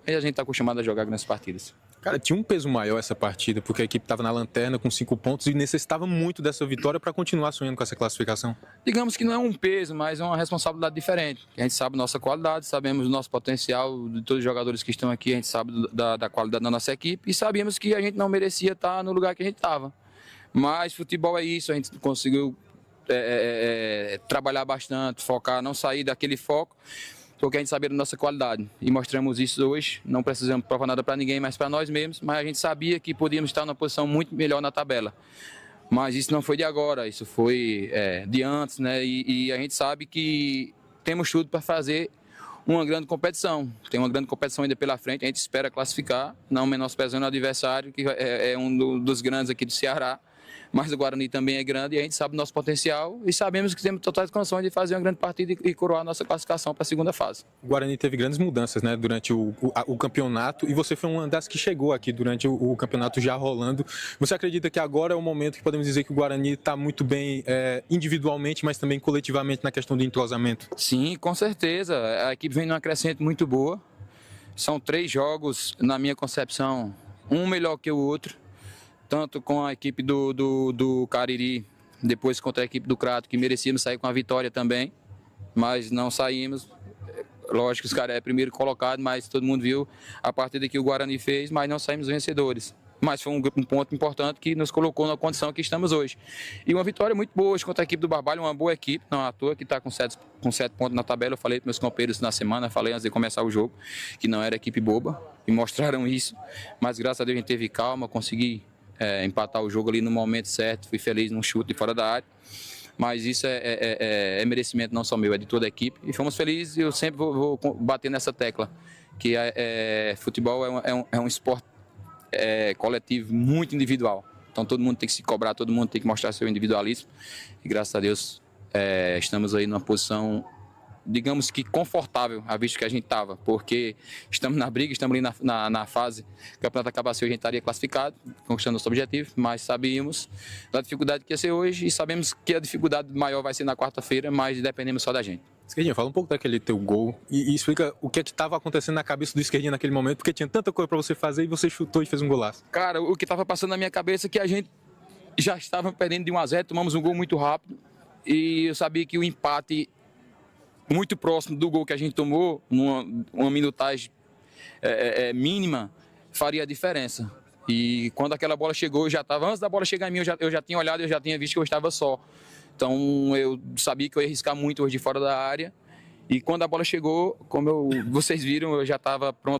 e a gente está acostumado a jogar nessas partidas. Cara, tinha um peso maior essa partida, porque a equipe estava na lanterna com 5 pontos e necessitava muito dessa vitória para continuar sonhando com essa classificação. Digamos que não é um peso, mas é uma responsabilidade diferente. A gente sabe nossa qualidade, sabemos o nosso potencial de todos os jogadores que estão aqui, a gente sabe da qualidade da nossa equipe e sabíamos que a gente não merecia estar no lugar que a gente estava. Mas futebol é isso, a gente conseguiu trabalhar bastante, focar, não sair daquele foco, porque a gente sabia da nossa qualidade e mostramos isso hoje. Não precisamos provar nada para ninguém, mas para nós mesmos, mas a gente sabia que podíamos estar numa posição muito melhor na tabela. Mas isso não foi de agora, isso foi de antes, né? E a gente sabe que temos tudo para fazer uma grande competição. Tem uma grande competição ainda pela frente, a gente espera classificar, não menosprezando o adversário, que é um dos grandes aqui do Ceará. Mas o Guarani também é grande e a gente sabe do nosso potencial e sabemos que temos totais condições de fazer uma grande partida e coroar a nossa classificação para a segunda fase. O Guarani teve grandes mudanças, né, durante o campeonato, e você foi uma das que chegou aqui durante o campeonato já rolando. Você acredita que agora é o momento que podemos dizer que o Guarani está muito bem individualmente, mas também coletivamente na questão do entrosamento? Sim, com certeza. A equipe vem numa crescente muito boa. São 3 jogos, na minha concepção, um melhor que o outro. Tanto com a equipe do Cariri, depois contra a equipe do Crato, que merecíamos sair com a vitória também, mas não saímos. Lógico que os caras é primeiro colocado, mas todo mundo viu a partida que o Guarani fez, mas não saímos vencedores. Mas foi um ponto importante que nos colocou na condição que estamos hoje. E uma vitória muito boa hoje contra a equipe do Barbalho, uma boa equipe, não à toa, que está com 7 pontos na tabela. Eu falei para meus companheiros na semana, falei antes de começar o jogo, que não era equipe boba, e mostraram isso. Mas graças a Deus a gente teve calma, consegui empatar o jogo ali no momento certo, fui feliz num chute de fora da área, mas isso é merecimento não só meu, é de toda a equipe, e fomos felizes. E eu sempre vou bater nessa tecla, que futebol é um esporte coletivo, muito individual, então todo mundo tem que se cobrar, todo mundo tem que mostrar seu individualismo, e graças a Deus estamos aí numa posição, digamos que confortável, a vista que a gente estava, porque estamos na briga, estamos ali na fase, o campeonato acabasse hoje, a gente estaria classificado, conquistando nosso objetivo, mas sabíamos da dificuldade que ia ser hoje e sabemos que a dificuldade maior vai ser na quarta-feira, mas dependemos só da gente. Esquerdinha, fala um pouco daquele teu gol e explica o que estava acontecendo na cabeça do Esquerdinha naquele momento, porque tinha tanta coisa para você fazer e você chutou e fez um golaço. Cara, o que estava passando na minha cabeça é que a gente já estava perdendo de 1-0, tomamos um gol muito rápido e eu sabia que o empate muito próximo do gol que a gente tomou, uma minutagem mínima, faria a diferença. E quando aquela bola chegou, eu já estava, antes da bola chegar em mim, eu já tinha olhado, eu já tinha visto que eu estava só. Então eu sabia que eu ia arriscar muito hoje de fora da área. E quando a bola chegou, como vocês viram, eu já estava pronto.